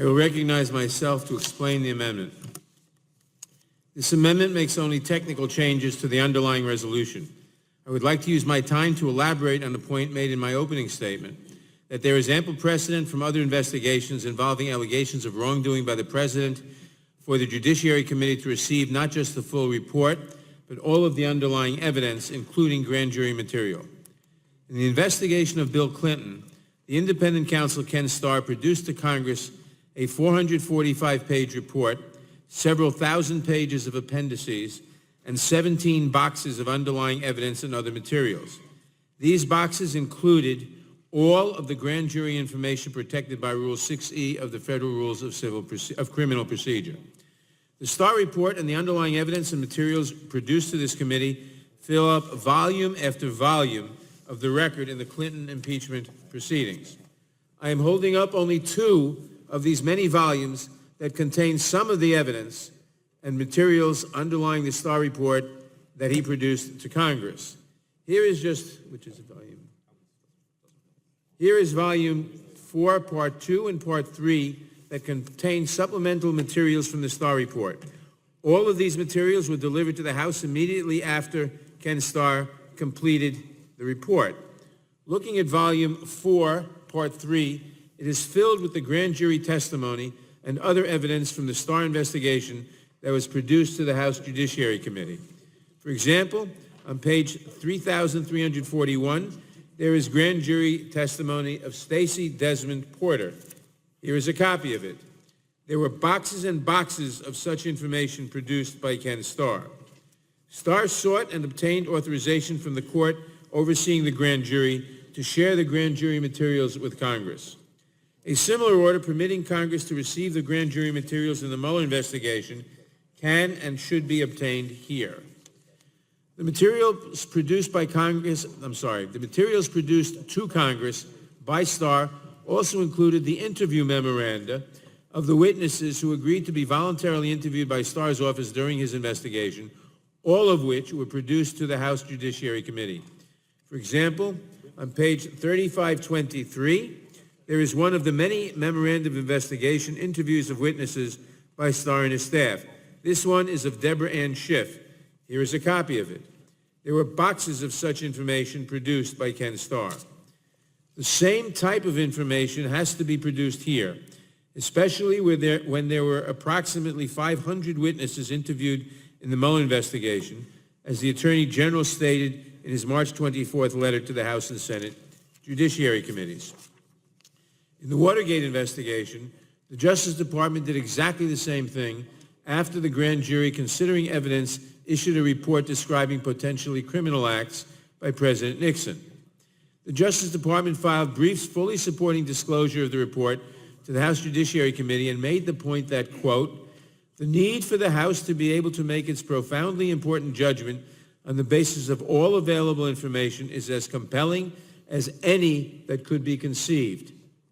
will recognize myself to explain the amendment. This amendment makes only technical changes to the underlying resolution. I would like to use my time to elaborate on the point made in my opening statement, that there is ample precedent from other investigations involving allegations of wrongdoing by the President for the Judiciary Committee to receive not just the full report, but all of the underlying evidence, including grand jury material. In the investigation of Bill Clinton, the independent counsel Ken Starr produced to Congress a 445-page report, several thousand pages of appendices, and 17 boxes of underlying evidence and other materials. These boxes included all of the grand jury information protected by Rule 6E of the Federal Rules of Criminal Procedure. The Starr report and the underlying evidence and materials produced to this committee fill up volume after volume of the record in the Clinton impeachment proceedings. I am holding up only 2 of these many volumes that contain some of the evidence and materials underlying the Starr report that he produced to Congress. Here is volume? Here is volume 4, part 2 and part 3 that contain supplemental materials from the Starr report. All of these materials were delivered to the House immediately after Ken Starr completed the report. Looking at volume 4, part 3, it is filled with the grand jury testimony and other evidence from the Starr investigation that was produced to the House Judiciary Committee. For example, on page 3,341, there is grand jury testimony of Stacey Desmond Porter. Here is a copy of it. There were boxes and boxes of such information produced by Ken Starr. Starr sought and obtained authorization from the court overseeing the grand jury to share the grand jury materials with Congress. A similar order permitting Congress to receive the grand jury materials in the Mueller investigation can and should be obtained here. The materials produced to Congress by Starr also included the interview memoranda of the witnesses who agreed to be voluntarily interviewed by Starr's office during his investigation, all of which were produced to the House Judiciary Committee. For example, on page 3523, there is one of the many memoranda of investigation interviews of witnesses by Starr and his staff. This one is of Deborah Ann Schiff. Here is a copy of it. There were boxes of such information produced by Ken Starr. The same type of information has to be produced here, especially when there were approximately 500 witnesses interviewed in the Mueller investigation, as the Attorney General stated in his March 24th letter to the House and Senate Judiciary Committees. In the Watergate investigation, the Justice Department did exactly the same thing after the grand jury, considering evidence, issued a report describing potentially criminal acts by President Nixon. The Justice Department filed briefs fully supporting disclosure of the report to the House Judiciary Committee and made the point that, quote, the need for the House to be able to make its profoundly important judgment on the basis of all available information is as compelling as any that could be conceived,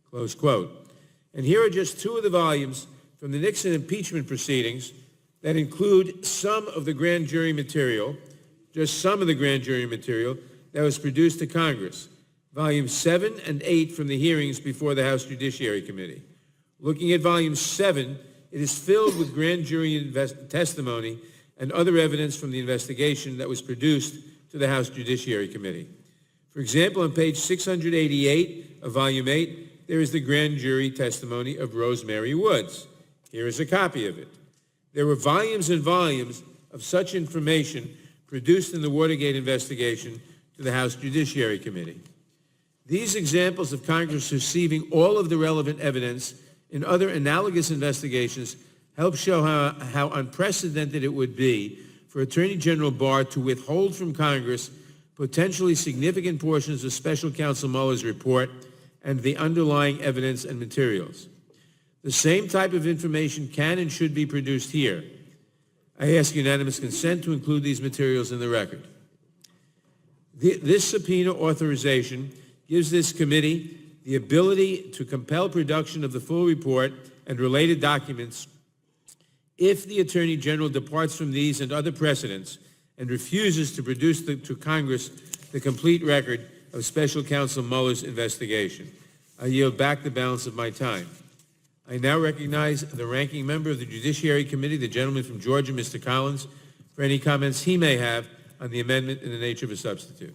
close quote. And here are just 2 of the volumes from the Nixon impeachment proceedings that include some of the grand jury material, just some of the grand jury material that was produced to Congress. Volumes 7 and 8 from the hearings before the House Judiciary Committee. Looking at volume 7, it is filled with grand jury testimony and other evidence from the investigation that was produced to the House Judiciary Committee. For example, on page 688 of volume 8, there is the grand jury testimony of Rosemary Woods. Here is a copy of it. There were volumes and volumes of such information produced in the Watergate investigation to the House Judiciary Committee. These examples of Congress receiving all of the relevant evidence in other analogous investigations help show how unprecedented it would be for Attorney General Barr to withhold from Congress potentially significant portions of Special Counsel Mueller's report and the underlying evidence and materials. The same type of information can and should be produced here. I ask unanimous consent to include these materials in the record. This subpoena authorization gives this committee the ability to compel production of the full report and related documents if the Attorney General departs from these and other precedents and refuses to produce to Congress the complete record of Special Counsel Mueller's investigation. I yield back the balance of my time. I now recognize the ranking member of the Judiciary Committee, the gentleman from Georgia, Mr. Collins, for any comments he may have on the amendment in the nature of a substitute.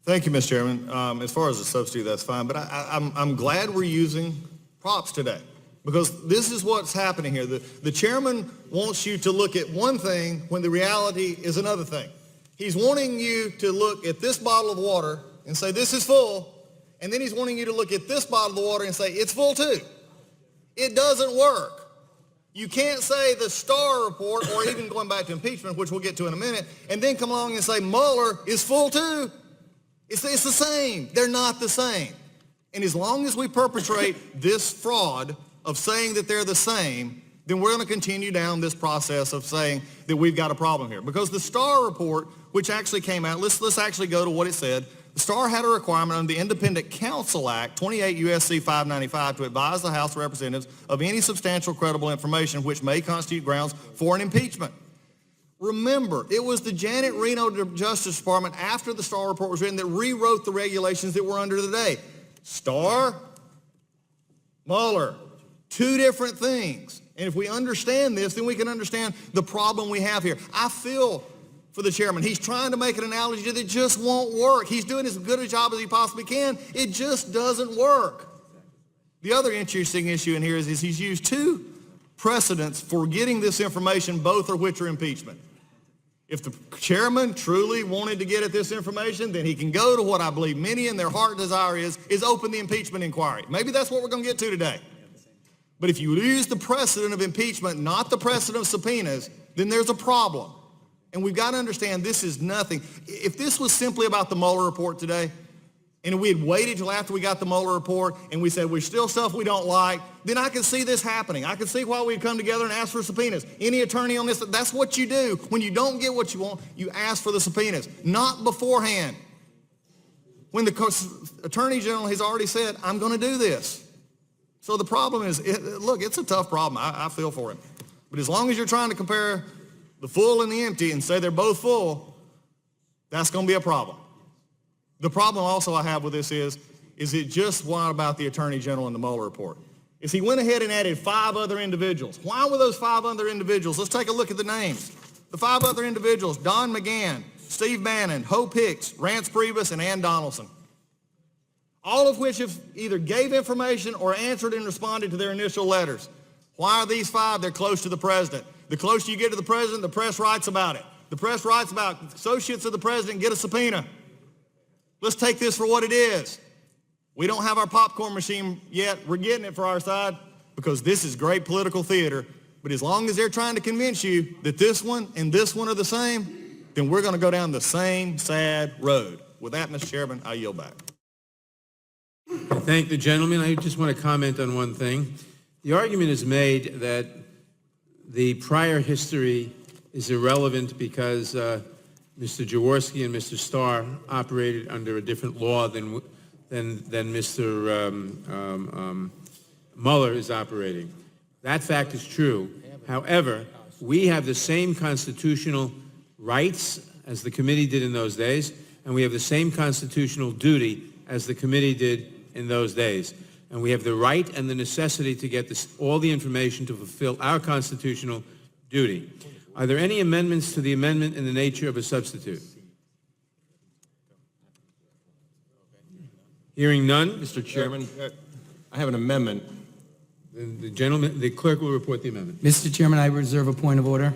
Thank you, Mr. Chairman. As far as a substitute, that's fine, but I'm glad we're using props today because this is what's happening here. The chairman wants you to look at one thing when the reality is another thing. He's wanting you to look at this bottle of water and say, this is full, and then he's wanting you to look at this bottle of water and say, it's full too. It doesn't work. You can't say the Starr report, or even going back to impeachment, which we'll get to in a minute, and then come along and say Mueller is full too. It's the same. They're not the same. And as long as we perpetrate this fraud of saying that they're the same, then we're going to continue down this process of saying that we've got a problem here. Because the Starr report, which actually came out, let's actually go to what it said. The Starr had a requirement under the Independent Counsel Act, 28 U.S.C. 595, to advise the House of Representatives of any substantial credible information which may constitute grounds for an impeachment. Remember, it was the Janet Reno Justice Department, after the Starr report was written, that rewrote the regulations that we're under today. Starr, Mueller, two different things. And if we understand this, then we can understand the problem we have here. I feel for the chairman. He's trying to make an analogy that just won't work. He's doing as good a job as he possibly can. It just doesn't work. The other interesting issue in here is he's used two precedents for getting this information, both of which are impeachment. If the chairman truly wanted to get at this information, then he can go to what I believe many in their heart desire is open the impeachment inquiry. Maybe that's what we're going to get to today. But if you use the precedent of impeachment, not the precedent of subpoenas, then there's a problem. And we've got to understand this is nothing. If this was simply about the Mueller report today, and we had waited till after we got the Mueller report and we said we're still stuff we don't like, then I could see this happening. I could see why we'd come together and ask for subpoenas. Any attorney on this, that's what you do. When you don't get what you want, you ask for the subpoenas, not beforehand. When the Attorney General has already said, I'm going to do this. So the problem is, look, it's a tough problem. I feel for him. But as long as you're trying to compare the full and the empty and say they're both full, that's going to be a problem. The problem also I have with this is it just what about the Attorney General in the Mueller report? Is he went ahead and added 5 other individuals. Why were those 5 other individuals? Let's take a look at the names. The 5 other individuals, Don McGahn, Steve Bannon, Hope Hicks, Rance Priebus, and Ann Donaldson. All of which have either gave information or answered and responded to their initial letters. Why are these 5? They're close to the president. The closer you get to the president, the press writes about it. The press writes about associates of the president get a subpoena. Let's take this for what it is. We don't have our popcorn machine yet. We're getting it for our side because this is great political theater. But as long as they're trying to convince you that this one and this one are the same, then we're going to go down the same sad road. With that, Mr. Chairman, I yield back. I thank the gentleman. I just want to comment on one thing. The argument is made that the prior history is irrelevant because Mr. Jaworski and Mr. Starr operated under a different law than Mr. Mueller is operating. That fact is true. However, we have the same constitutional rights as the committee did in those days, and we have the same constitutional duty as the committee did in those days. And we have the right and the necessity to get all the information to fulfill our constitutional duty. Are there any amendments to the amendment in the nature of a substitute? Hearing none. Mr. Chairman, I have an amendment. The clerk will report the amendment. Mr. Chairman, I reserve a point of order.